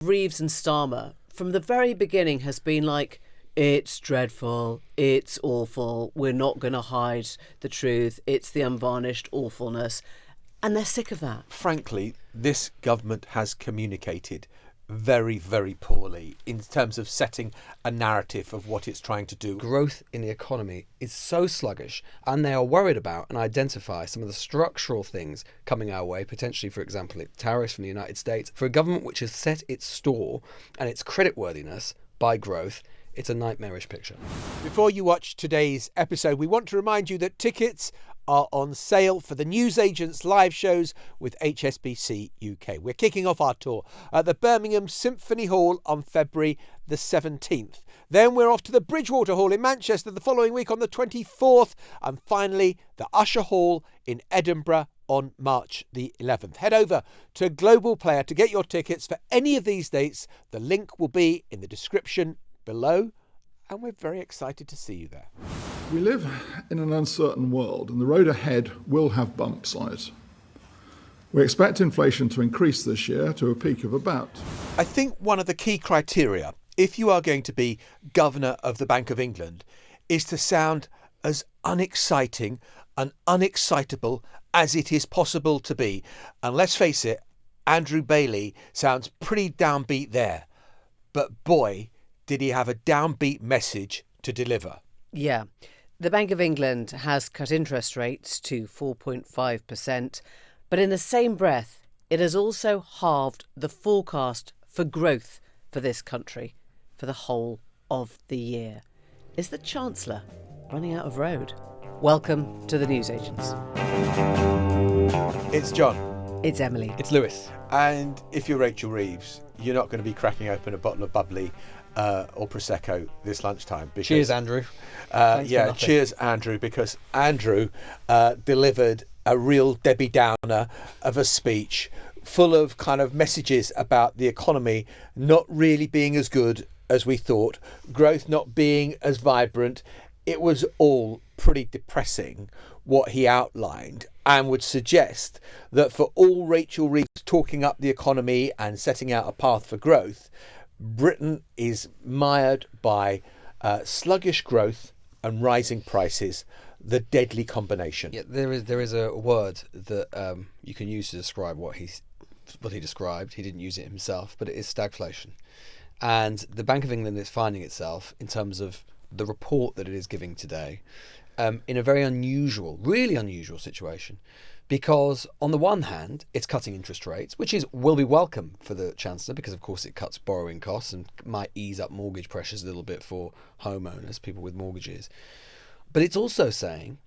Reeves and Starmer, from the very beginning, has been like, it's dreadful, it's awful, we're not going to hide the truth, it's the unvarnished awfulness. And they're sick of that. Frankly, this government has communicated very, very poorly in terms of setting a narrative of what it's trying to do. Growth in the economy is so sluggish, and they are worried about and identify some of the structural things coming our way, potentially, for example, tariffs from the United States. For a government which has set its store and its creditworthiness by growth, it's a nightmarish picture. Before you watch today's episode, we want to remind you that tickets are on sale for the Newsagents live shows with HSBC UK. We're kicking off our tour at the Birmingham Symphony Hall on February the 17th. Then we're off to the Bridgewater Hall in Manchester the following week on the 24th. And finally, the Usher Hall in Edinburgh on March the 11th. Head over to Global Player to get your tickets for any of these dates. The link will be in the description below, and we're very excited to see you there. We live in an uncertain world, and the road ahead will have bumps on it. We expect inflation to increase this year to a peak of about. I think one of the key criteria, if you are going to be Governor of the Bank of England, is to sound as unexciting and unexcitable as it is possible to be. And let's face it, Andrew Bailey sounds pretty downbeat there. But boy, did he have a downbeat message to deliver. Yeah. The Bank of England has cut interest rates to 4.5%, but in the same breath, it has also halved the forecast for growth for this country for the whole of the year. Is the Chancellor running out of road? Welcome to the Newsagents. It's John. It's Emily. It's Lewis. And if you're Rachel Reeves, you're not going to be cracking open a bottle of bubbly or Prosecco this lunchtime. Because, cheers, Andrew. Cheers, Andrew, because Andrew delivered a real Debbie Downer of a speech full of kind of messages about the economy not really being as good as we thought, growth not being as vibrant. It was all pretty depressing what he outlined, and would suggest that for all Rachel Reeves talking up the economy and setting out a path for growth, Britain is mired by sluggish growth and rising prices, the deadly combination. Yeah, there is a word that you can use to describe what he described. He didn't use it himself, but it is stagflation. And the Bank of England is finding itself, in terms of the report that it is giving today, in a very unusual, really unusual situation. Because on the one hand, it's cutting interest rates, which will be welcome for the Chancellor, because of course it cuts borrowing costs and might ease up mortgage pressures a little bit for homeowners, people with mortgages. But it's also saying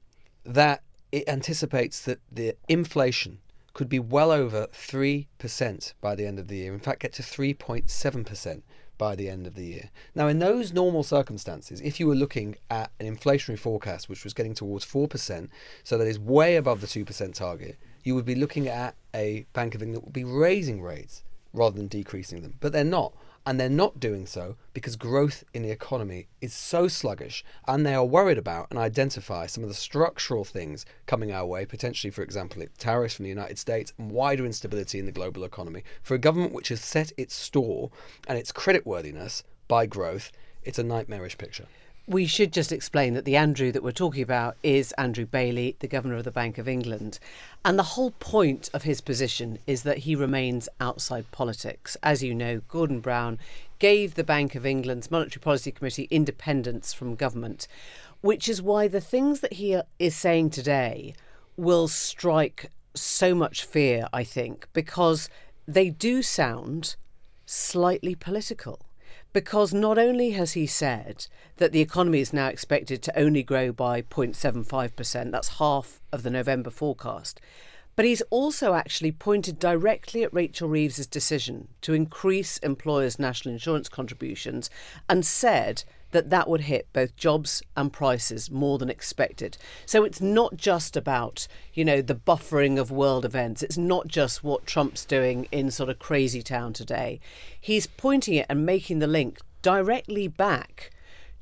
that it anticipates that the inflation could be well over 3% by the end of the year. In fact, get to 3.7% by the end of the year. Now, in those normal circumstances, if you were looking at an inflationary forecast which was getting towards 4%, so that is way above the 2% target, you would be looking at a Bank of England that would be raising rates rather than decreasing them. But they're not. And they're not doing so because growth in the economy is so sluggish, and they are worried about and identify some of the structural things coming our way, potentially, for example, tariffs from the United States and wider instability in the global economy. For a government which has set its store and its creditworthiness by growth, it's a nightmarish picture. We should just explain that the Andrew that we're talking about is Andrew Bailey, the Governor of the Bank of England. And the whole point of his position is that he remains outside politics. As you know, Gordon Brown gave the Bank of England's Monetary Policy Committee independence from government, which is why the things that he is saying today will strike so much fear, I think, because they do sound slightly political. Because not only has he said that the economy is now expected to only grow by 0.75%, that's half of the November forecast, but he's also actually pointed directly at Rachel Reeves' decision to increase employers' national insurance contributions and said that that would hit both jobs and prices more than expected. So it's not just about, the buffering of world events. It's not just what Trump's doing in sort of crazy town today. He's pointing it and making the link directly back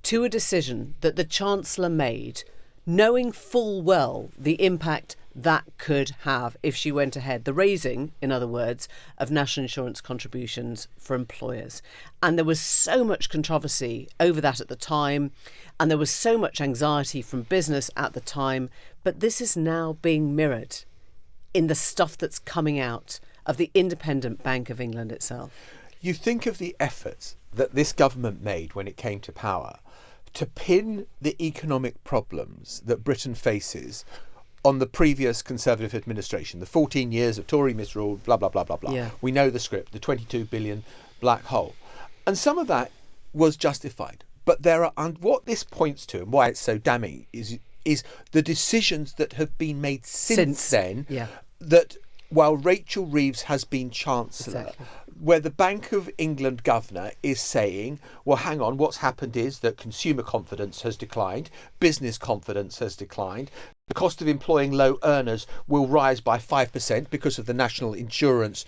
to a decision that the Chancellor made, knowing full well the impact that could have if she went ahead. The raising, in other words, of national insurance contributions for employers. And there was so much controversy over that at the time, and there was so much anxiety from business at the time. But this is now being mirrored in the stuff that's coming out of the independent Bank of England itself. You think of the efforts that this government made when it came to power to pin the economic problems that Britain faces on the previous Conservative administration, the 14 years of Tory misrule, blah, blah, blah, blah, blah. Yeah. We know the script, the 22 billion black hole. And some of that was justified. But there are, and what this points to and why it's so damning is the decisions that have been made since then, that while Rachel Reeves has been Chancellor, where the Bank of England governor is saying, well, hang on, what's happened is that consumer confidence has declined, business confidence has declined, the cost of employing low earners will rise by 5% because of the national insurance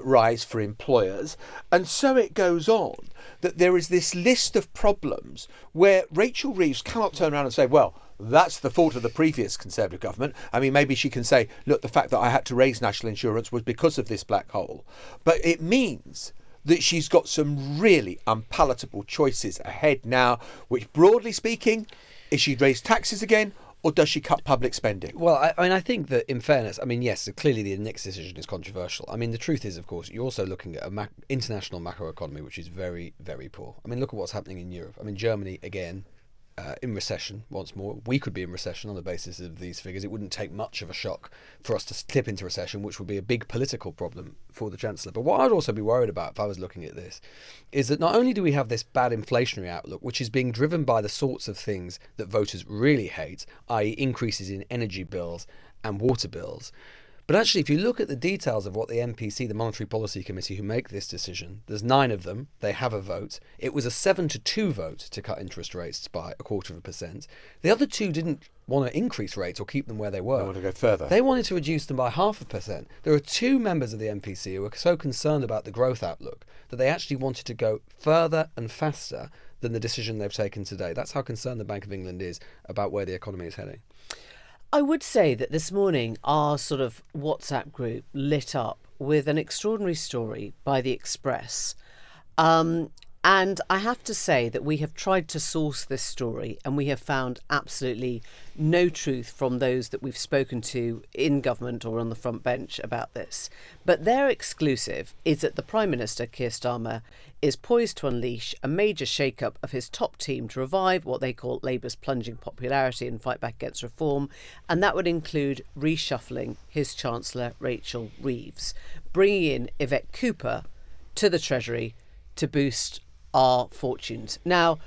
rise for employers. And so it goes on, that there is this list of problems where Rachel Reeves cannot turn around and say, well, that's the fault of the previous Conservative government. I mean, maybe she can say, look, the fact that I had to raise national insurance was because of this black hole. But it means that she's got some really unpalatable choices ahead now, which, broadly speaking, is she raise taxes again, or does she cut public spending? Well, I think that, in fairness, I mean, yes, clearly the next decision is controversial. I mean, the truth is, of course, you're also looking at an international macroeconomy which is very, very poor. I mean, look at what's happening in Europe. I mean, Germany, again, in recession once more. We could be in recession on the basis of these figures. It wouldn't take much of a shock for us to slip into recession, which would be a big political problem for the Chancellor. But what I'd also be worried about if I was looking at this is that not only do we have this bad inflationary outlook, which is being driven by the sorts of things that voters really hate, i.e. increases in energy bills and water bills, but actually, if you look at the details of what the MPC, the Monetary Policy Committee, who make this decision, there's 9 of them, they have a vote. It was a 7-2 vote to cut interest rates by 0.25%. The other 2 didn't want to increase rates or keep them where they were. They want to go further. They wanted to reduce them by 0.5%. There are 2 members of the MPC who are so concerned about the growth outlook that they actually wanted to go further and faster than the decision they've taken today. That's how concerned the Bank of England is about where the economy is heading. I would say that this morning our sort of WhatsApp group lit up with an extraordinary story by The Express. And I have to say that we have tried to source this story and we have found absolutely no truth from those that we've spoken to in government or on the front bench about this. But their exclusive is that the Prime Minister, Keir Starmer, is poised to unleash a major shake-up of his top team to revive what they call Labour's plunging popularity and fight back against reform. And that would include reshuffling his Chancellor, Rachel Reeves, bringing in Yvette Cooper to the Treasury to boost our fortunes. Now,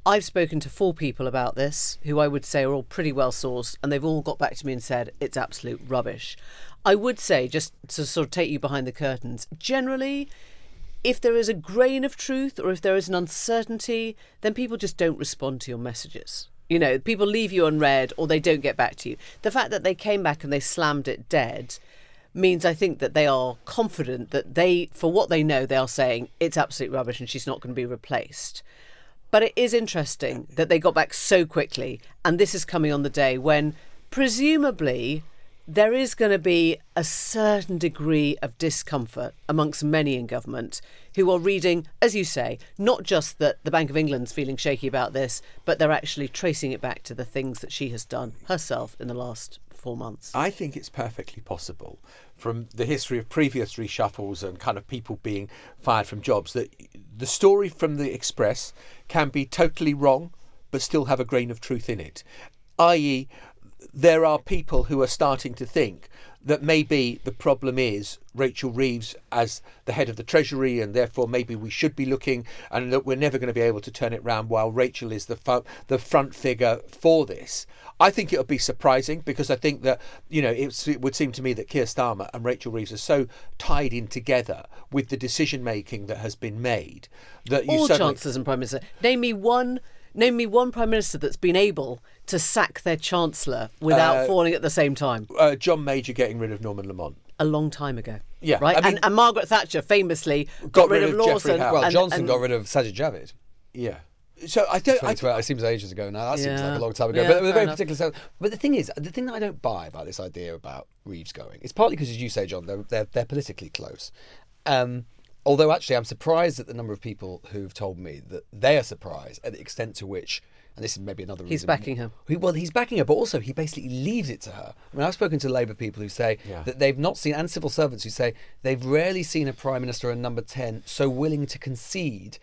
I've spoken to 4 people about this who I would say are all pretty well sourced, and they've all got back to me and said it's absolute rubbish. I would say, just to sort of take you behind the curtains, generally, if there is a grain of truth or if there is an uncertainty, then people just don't respond to your messages. You know, people leave you unread or they don't get back to you. The fact that they came back and they slammed it dead means I think that they are confident that they, for what they know, they are saying it's absolute rubbish and she's not going to be replaced. But it is interesting that they got back so quickly, and this is coming on the day when presumably there is going to be a certain degree of discomfort amongst many in government who are reading, as you say, not just that the Bank of England's feeling shaky about this, but they're actually tracing it back to the things that she has done herself in the last 4 months. I think it's perfectly possible, from the history of previous reshuffles and kind of people being fired from jobs, that the story from The Express can be totally wrong but still have a grain of truth in it. I.e., there are people who are starting to think that maybe the problem is Rachel Reeves as the head of the Treasury, and therefore maybe we should be looking, and that we're never going to be able to turn it around while Rachel is the front figure for this. I think it'll be surprising, because I think that, you know, it would seem to me that Keir Starmer and Rachel Reeves are so tied in together with the decision making that has been made that you all suddenly... Chancellors and Prime Minister. Name me one Prime Minister that's been able to sack their Chancellor without falling at the same time. John Major getting rid of Norman Lamont. A long time ago. Yeah. Right? I mean, and Margaret Thatcher famously got rid of Jeffrey Lawson. Howe. Well, Johnson got rid of Sajid Javid. Yeah. So I don't. 2012, it seems ages ago now. That seems like a long time ago. Yeah, But with a very fair particular sense. But the thing that I don't buy about this idea about Reeves going, it's partly because, as you say, John, they're politically close. Although actually, I'm surprised at the number of people who've told me that they are surprised at the extent to which. And this is maybe another reason. He's backing her. He's backing her, but also he basically leaves it to her. I mean, I've spoken to Labour people who say that they've not seen, and civil servants who say they've rarely seen a Prime Minister and Number 10 so willing to concede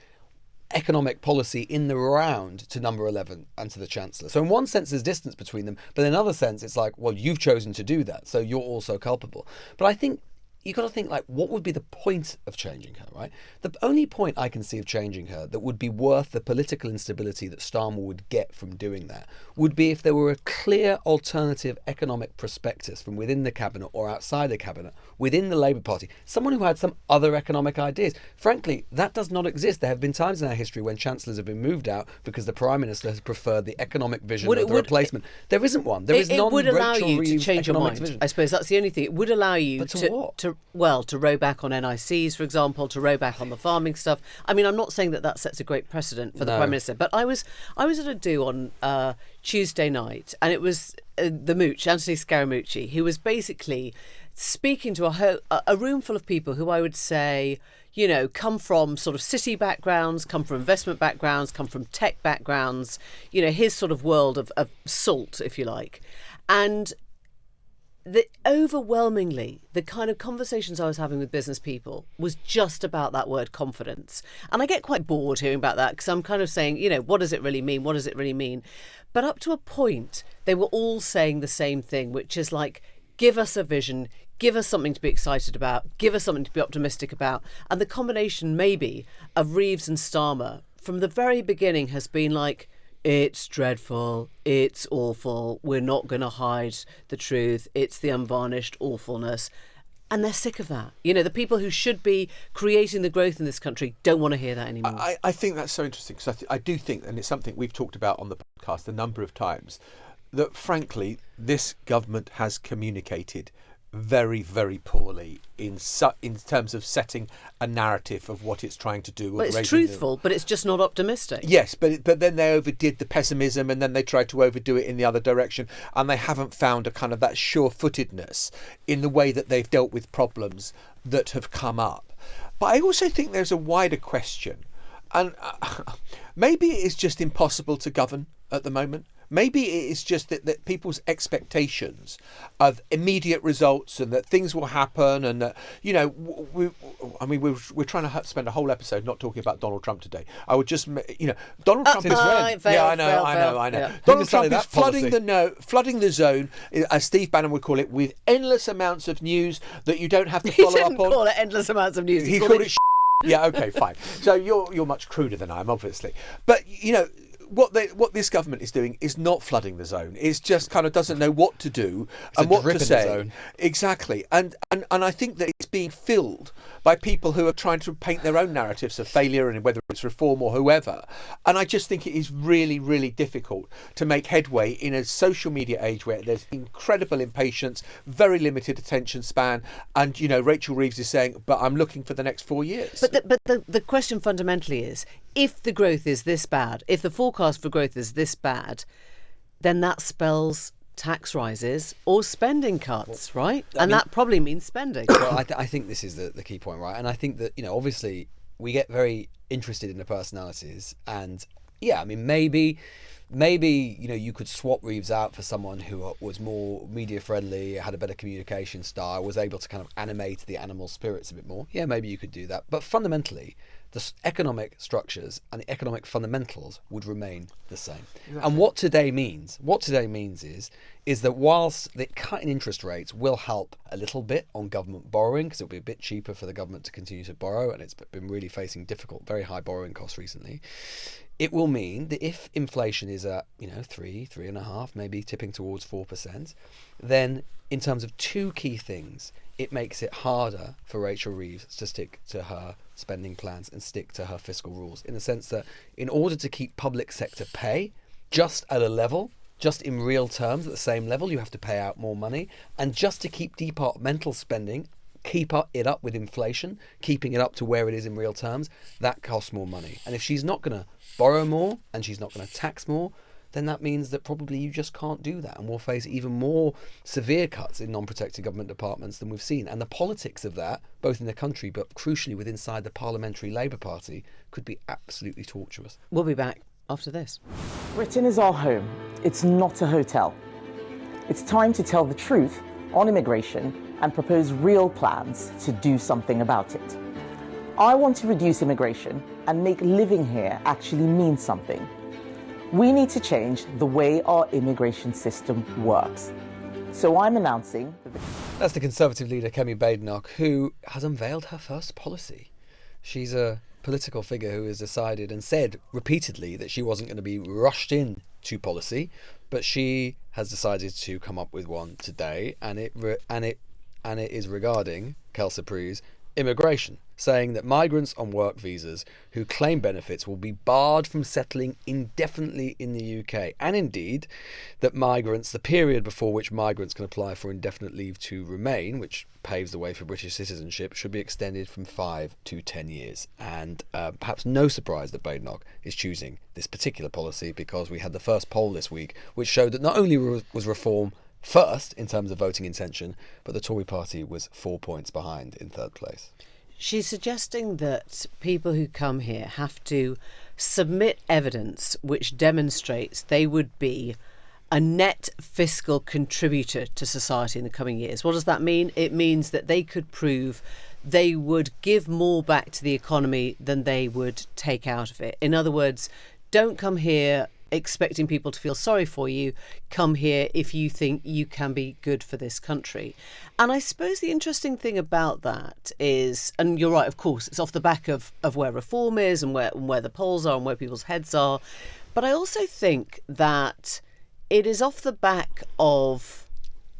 economic policy in the round to Number 11 and to the Chancellor. So in one sense, there's distance between them, but in another sense, it's like, well, you've chosen to do that, so you're also culpable. But I think you've got to think, like, what would be the point of changing her, right? The only point I can see of changing her that would be worth the political instability that Starmer would get from doing that would be if there were a clear alternative economic prospectus from within the cabinet or outside the cabinet, within the Labour Party, someone who had some other economic ideas. Frankly, that does not exist. There have been times in our history when chancellors have been moved out because the Prime Minister has preferred the economic vision of the replacement. There isn't one. There is none. It would allow Rachel you to Reeves change your mind. vision. I suppose that's the only thing. It would allow you But to what? to row back on NICs, for example, to row back on the farming stuff. I mean, I'm not saying that sets a great precedent for the Prime Minister, but I was at a do on Tuesday night, and it was the Mooch, Anthony Scaramucci, who was basically speaking to a room full of people who I would say, you know, come from sort of city backgrounds, come from investment backgrounds, come from tech backgrounds, you know, his sort of world of salt, if you like. And overwhelmingly, the kind of conversations I was having with business people was just about that word confidence. And I get quite bored hearing about that because I'm kind of saying, you know, what does it really mean? What does it really mean? But up to a point, they were all saying the same thing, which is like, give us a vision, give us something to be excited about, give us something to be optimistic about. And the combination maybe of Reeves and Starmer from the very beginning has been like, it's dreadful, it's awful, we're not going to hide the truth, it's the unvarnished awfulness. And they're sick of that. You know, the people who should be creating the growth in this country don't want to hear that anymore. I think that's so interesting because I do think, and it's something we've talked about on the podcast a number of times, that frankly, this government has communicated very, very poorly in terms of setting a narrative of what it's trying to do. Well, it's truthful, but it's just not optimistic. Yes, but then they overdid the pessimism, and then they tried to overdo it in the other direction, and they haven't found a kind of that sure-footedness in the way that they've dealt with problems that have come up. But I also think there's a wider question, and maybe it is just impossible to govern at the moment. Maybe it is just that people's expectations of immediate results and that things will happen, and that, you know, we're trying to spend a whole episode not talking about Donald Trump today. I would just, you know, Donald Trump is I know. Yeah. Donald Trump is flooding the zone, as Steve Bannon would call it, with endless amounts of news that you don't have to follow up on. He didn't call it endless amounts of news. He called it Yeah, okay, fine. So you're much cruder than I am, obviously, but you know. What this government is doing is not flooding the zone. It's just kind of doesn't know what to do and what to say. Exactly. And I think that it's being filled by people who are trying to paint their own narratives of failure, and whether it's reform or whoever. And I just think it is really, really difficult to make headway in a social media age where there's incredible impatience, very limited attention span. And, you know, Rachel Reeves is saying, but I'm looking for the next 4 years. But the question fundamentally is, if the growth is this bad, if the forecast for growth is this bad, then that spells tax rises or spending cuts, right? And that probably means spending. Well, I think this is the key point, right? And I think that, you know, obviously we get very interested in the personalities, and yeah, I mean, maybe you know, you could swap Reeves out for someone who was more media friendly, had a better communication style, was able to kind of animate the animal spirits a bit more. Yeah, maybe you could do that. But fundamentally, the economic structures and the economic fundamentals would remain the same. Exactly. And what today means is that whilst the cut in interest rates will help a little bit on government borrowing, because it'll be a bit cheaper for the government to continue to borrow, and it's been really facing difficult, very high borrowing costs recently, it will mean that if inflation is at, you know, 3.5%, maybe tipping towards 4%, then in terms of two key things, it makes it harder for Rachel Reeves to stick to her spending plans and stick to her fiscal rules, in the sense that in order to keep public sector pay just at a level, just in real terms at the same level, you have to pay out more money, and just to keep departmental spending keep it up with inflation, keeping it up to where it is in real terms, that costs more money. And if she's not going to borrow more and she's not going to tax more, then that means that probably you just can't do that, and we'll face even more severe cuts in non-protected government departments than we've seen. And the politics of that, both in the country but crucially within inside the Parliamentary Labour Party, could be absolutely tortuous. We'll be back after this. Britain is our home. It's not a hotel. It's time to tell the truth on immigration and propose real plans to do something about it. I want to reduce immigration and make living here actually mean something. We need to change the way our immigration system works. So I'm announcing... That's the Conservative leader, Kemi Badenoch, who has unveiled her first policy. She's a political figure who has decided and said repeatedly that she wasn't going to be rushed in to policy, but she has decided to come up with one today, and it is regarding, Kel Surprise, immigration, saying that migrants on work visas who claim benefits will be barred from settling indefinitely in the UK, and indeed that migrants, the period before which migrants can apply for indefinite leave to remain, which paves the way for British citizenship, should be extended from 5 to 10 years. And perhaps no surprise that Badenoch is choosing this particular policy, because we had the first poll this week which showed that not only was reform first in terms of voting intention, but the Tory party was 4 points behind in third place. She's suggesting that people who come here have to submit evidence which demonstrates they would be a net fiscal contributor to society in the coming years. What does that mean? It means that they could prove they would give more back to the economy than they would take out of it. In other words, don't come here expecting people to feel sorry for you. Come here if you think you can be good for this country. And I suppose the interesting thing about that is, and you're right, of course, it's off the back of where reform is and where the polls are and where people's heads are. But I also think that it is off the back of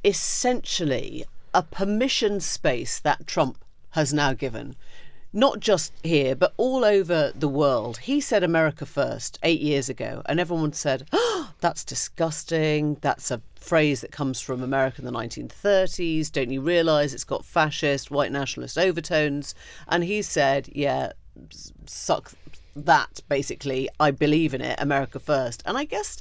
essentially a permission space that Trump has now given. Not just here, but all over the world. He said America first 8 years ago, and everyone said, oh, that's disgusting. That's a phrase that comes from America in the 1930s. Don't you realise it's got fascist, white nationalist overtones? And he said, yeah, suck that, basically. I believe in it, America first. And I guess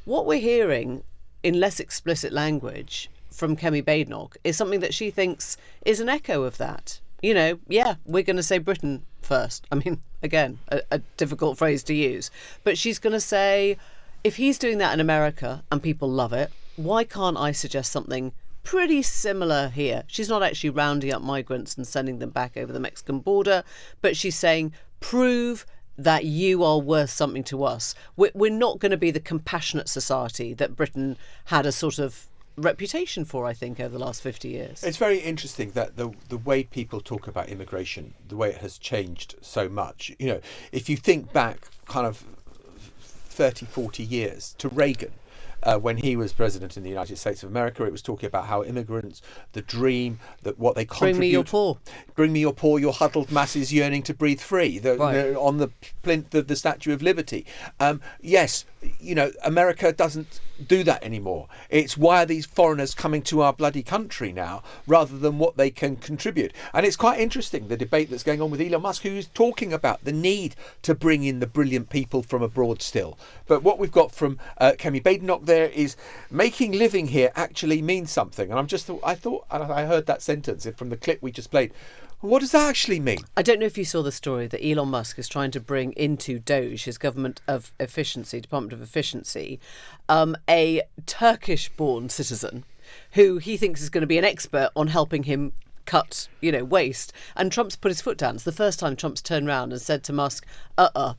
what we're hearing in less explicit language from Kemi Badenoch is something that she thinks is an echo of that. You know, yeah, we're going to say Britain first. I mean, again, a difficult phrase to use. But she's going to say, if he's doing that in America and people love it, why can't I suggest something pretty similar here? She's not actually rounding up migrants and sending them back over the Mexican border, but she's saying, prove that you are worth something to us. We're not going to be the compassionate society that Britain had a sort of reputation for, I think, over the last 50 years. It's very interesting that the way people talk about immigration, the way it has changed so much. You know, if you think back kind of 30, 40 years to Reagan, when he was president in the United States of America, it was talking about how immigrants, the dream, that what they contribute. Bring me your poor. Bring me your poor, your huddled masses yearning to breathe free. Right. On the plinth of the Statue of Liberty. Yes, you know, America doesn't do that anymore. It's why are these foreigners coming to our bloody country now, rather than what they can contribute. And it's quite interesting, the debate that's going on with Elon Musk, who's talking about the need to bring in the brilliant people from abroad still. But what we've got from Kemi Badenoch there is making living here actually means something. And I heard that sentence from the clip we just played. What does that actually mean? I don't know if you saw the story that Elon Musk is trying to bring into DOGE, his Department of Efficiency, a Turkish-born citizen who he thinks is going to be an expert on helping him cut, waste. And Trump's put his foot down. It's the first time Trump's turned around and said to Musk,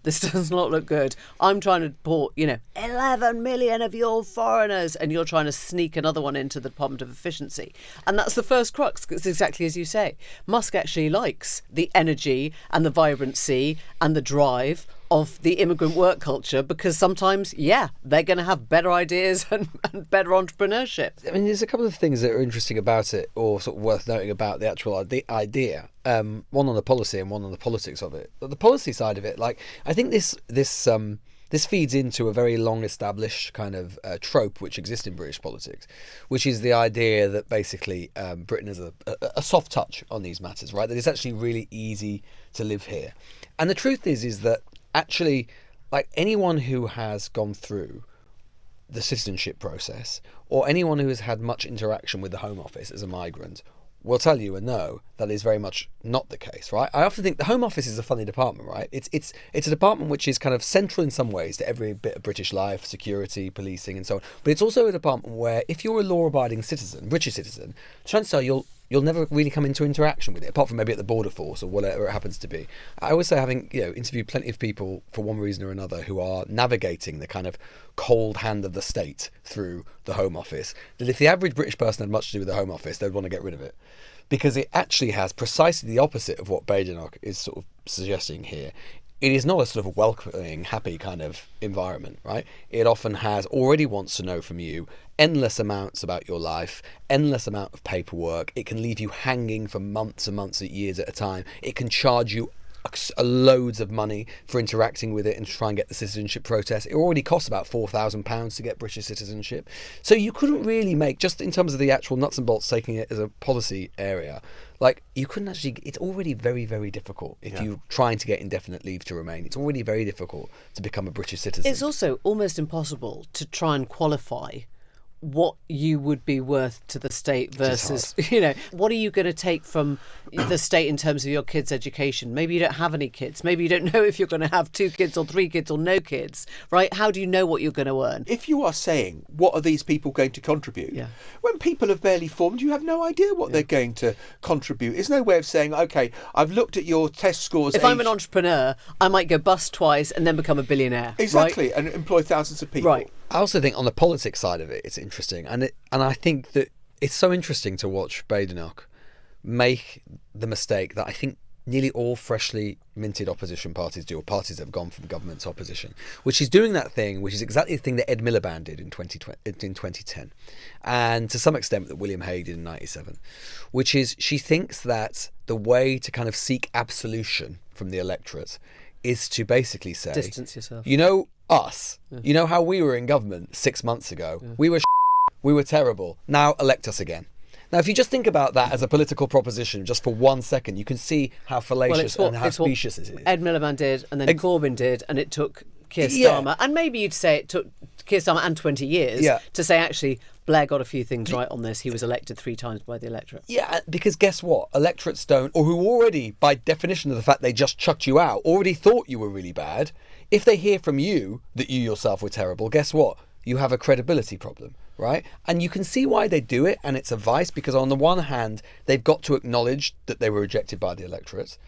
this does not look good. I'm trying to deport, 11 million of your foreigners, and you're trying to sneak another one into the Department of Efficiency. And that's the first crux. It's exactly as you say. Musk actually likes the energy and the vibrancy and the drive of the immigrant work culture, because sometimes, they're going to have better ideas and better entrepreneurship. I mean, there's a couple of things that are interesting about it, or sort of worth noting about the actual idea. One on the policy and one on the politics of it. But the policy side of it, I think this this feeds into a very long-established kind of trope which exists in British politics, which is the idea that basically Britain has a soft touch on these matters, right? That it's actually really easy to live here. And the truth is that actually, like, anyone who has gone through the citizenship process, or anyone who has had much interaction with the Home Office as a migrant, will tell you and know that is very much not the case, right? I often think the Home Office is a funny department, right? It's a department which is kind of central in some ways to every bit of British life, security, policing, and so on. But it's also a department where, if you're a law-abiding citizen, British citizen, chances are you'll never really come into interaction with it, apart from maybe at the border force or whatever it happens to be. I always say, having interviewed plenty of people for one reason or another who are navigating the kind of cold hand of the state through the Home Office, that if the average British person had much to do with the Home Office, they'd want to get rid of it. Because it actually has precisely the opposite of what Badenoch is sort of suggesting here. It is not a sort of welcoming, happy kind of environment, right? It often already wants to know from you endless amounts about your life, endless amount of paperwork. It can leave you hanging for months and months, years at a time. It can charge you loads of money for interacting with it and try and get the citizenship process. It already costs about £4,000 to get British citizenship. So you couldn't really make, just in terms of the actual nuts and bolts, taking it as a policy area, like, you couldn't actually, it's already very, very difficult if you're trying to get indefinite leave to remain. It's already very difficult to become a British citizen. It's also almost impossible to try and qualify what you would be worth to the state versus, what are you going to take from the state in terms of your kids' education? Maybe you don't have any kids. Maybe you don't know if you're going to have 2 kids or 3 kids or no kids, right? How do you know what you're going to earn? If you are saying, what are these people going to contribute? Yeah. When people have barely formed, you have no idea what they're going to contribute. There's no way of saying, OK, I've looked at your test scores. If I'm an entrepreneur, I might go bust twice and then become a billionaire. Exactly, right? and employ thousands of people. Right. I also think on the politics side of it, it's interesting. And I think that it's so interesting to watch Badenoch make the mistake that I think nearly all freshly minted opposition parties do, or parties that have gone from government to opposition, which is doing that thing, which is exactly the thing that Ed Miliband did in 2010, and to some extent that William Hague did in 97, which is she thinks that the way to kind of seek absolution from the electorate is to basically say, distance yourself. Us. You know how we were in government 6 months ago? We were we were terrible. Now elect us again. Now, if you just think about that as a political proposition just for 1 second, you can see how fallacious and how specious it is. Ed Miliband did, and then Corbyn did, and it took Keir Starmer, and maybe you'd say it took Keir Starmer and 20 years to say, actually, Blair got a few things right on this. He was elected 3 times by the electorate. Yeah, because guess what? Electorates don't, or who already, by definition of the fact they just chucked you out, already thought you were really bad. If they hear from you that you yourself were terrible, guess what? You have a credibility problem, right? And you can see why they do it, and it's a vice, because on the one hand, they've got to acknowledge that they were rejected by the electorate.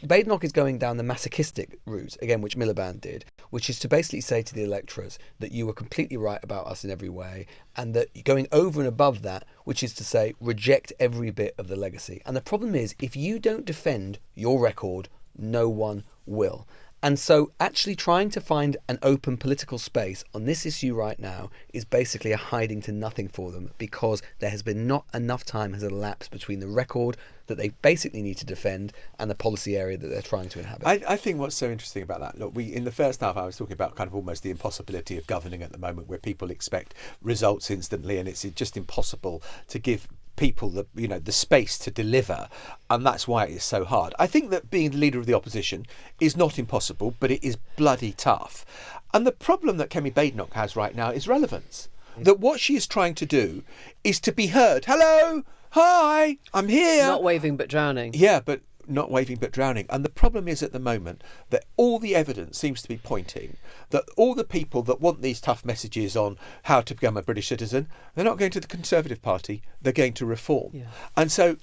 Badenoch is going down the masochistic route, again, which Miliband did, which is to basically say to the electorate that you were completely right about us in every way, and that going over and above that, which is to say reject every bit of the legacy. And the problem is, if you don't defend your record, no one will. And so actually trying to find an open political space on this issue right now is basically a hiding to nothing for them, because there has been not enough time has elapsed between the record that they basically need to defend and the policy area that they're trying to inhabit. I think what's so interesting about that, look, in the first half I was talking about kind of almost the impossibility of governing at the moment, where people expect results instantly, and it's just impossible to give people the space to deliver, and that's why it is so hard. I think that being the leader of the opposition is not impossible, but it is bloody tough. And the problem that Kemi Badenoch has right now is relevance. That what she is trying to do is to be heard. Hello, hi, I'm here. Not waving but drowning. Yeah, but not waving but drowning. And the problem is at the moment that all the evidence seems to be pointing that all the people that want these tough messages on how to become a British citizen, they're not going to the Conservative Party, they're going to Reform. Yeah. And so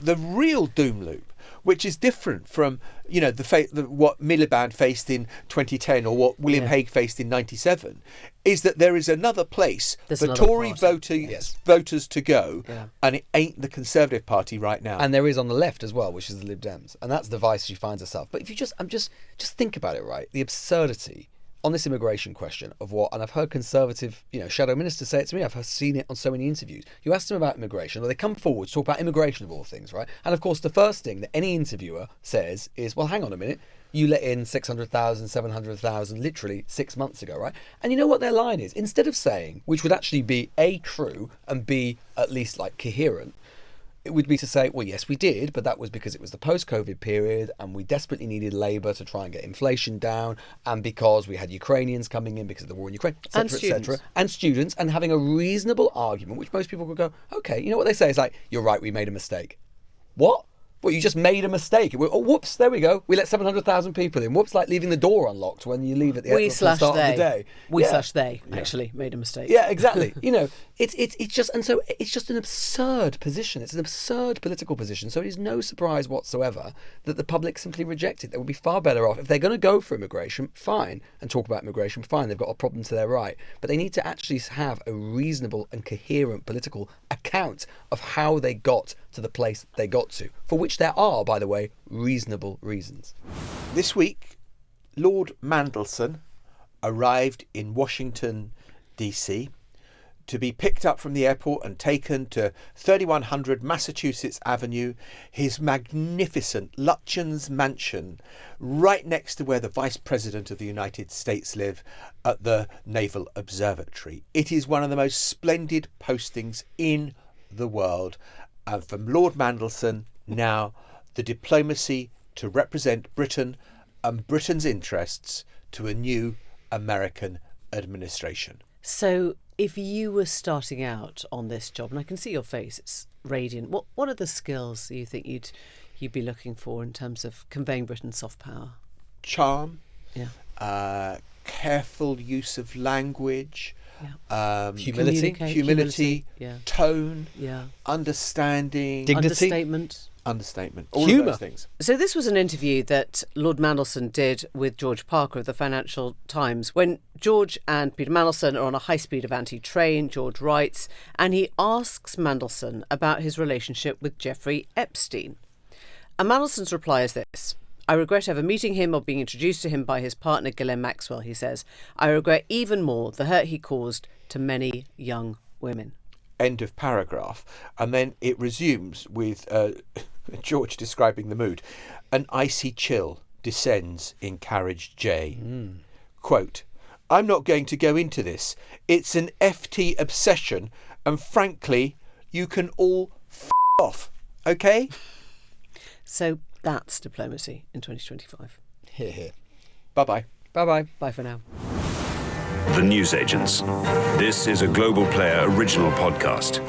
the real doom loop, which is different from what Miliband faced in 2010 or what William Hague faced in 97, is that there is another place for Tory voters to go, and it ain't the Conservative Party right now. And there is on the left as well, which is the Lib Dems, and that's the vice she finds herself. But if you just think about it, right, the absurdity on this immigration question of what, and I've heard Conservative, shadow ministers say it to me, I've seen it on so many interviews. You ask them about immigration, or they come forward to talk about immigration of all things, right? And of course, the first thing that any interviewer says is, well, hang on a minute, you let in 600,000, 700,000 literally 6 months ago, right? And you know what their line is? Instead of saying, which would actually be A, true, and B, at least like coherent, it would be to say, well, yes, we did, but that was because it was the post-COVID period and we desperately needed labour to try and get inflation down, and because we had Ukrainians coming in because of the war in Ukraine, etc., etc., and students, and having a reasonable argument, which most people would go, okay, you know what they say is like, you're right, we made a mistake. What? Well, you just made a mistake. Oh, whoops, there we go. We let 700,000 people in. Whoops, like leaving the door unlocked when you leave at the start of the day. They actually made a mistake. Yeah, exactly. It's just an absurd position. It's an absurd political position. So it is no surprise whatsoever that the public simply reject it. They would be far better off if they're going to go for immigration, fine, and talk about immigration, fine. They've got a problem to their right, but they need to actually have a reasonable and coherent political account of how they got to the place they got to, for which there are, by the way, reasonable reasons. This week, Lord Mandelson arrived in Washington, D.C. to be picked up from the airport and taken to 3100 Massachusetts Avenue, his magnificent Lutyens mansion, right next to where the Vice President of the United States live, at the Naval Observatory. It is one of the most splendid postings in the world. And from Lord Mandelson, now the diplomacy to represent Britain and Britain's interests to a new American administration. So if you were starting out on this job, and I can see your face, it's radiant, what are the skills you think you'd be looking for in terms of conveying Britain's soft power? Charm, yeah, careful use of language, yeah. humility, yeah. tone, yeah. understanding, dignity, understatement, all humour. of those things. So this was an interview that Lord Mandelson did with George Parker of the Financial Times. When George and Peter Mandelson are on a high-speed Avanti train, George writes, and he asks Mandelson about his relationship with Jeffrey Epstein. And Mandelson's reply is this: I regret ever meeting him or being introduced to him by his partner Ghislaine Maxwell, he says. I regret even more the hurt he caused to many young women. End of paragraph. And then it resumes with George describing the mood. An icy chill descends in carriage J. Quote, I'm not going to go into this. It's an FT obsession, and frankly, you can all f*** off, okay? So that's diplomacy in 2025. Hear, hear. Bye-bye. Bye-bye. Bye for now. The Newsagents. This is a Global Player original podcast.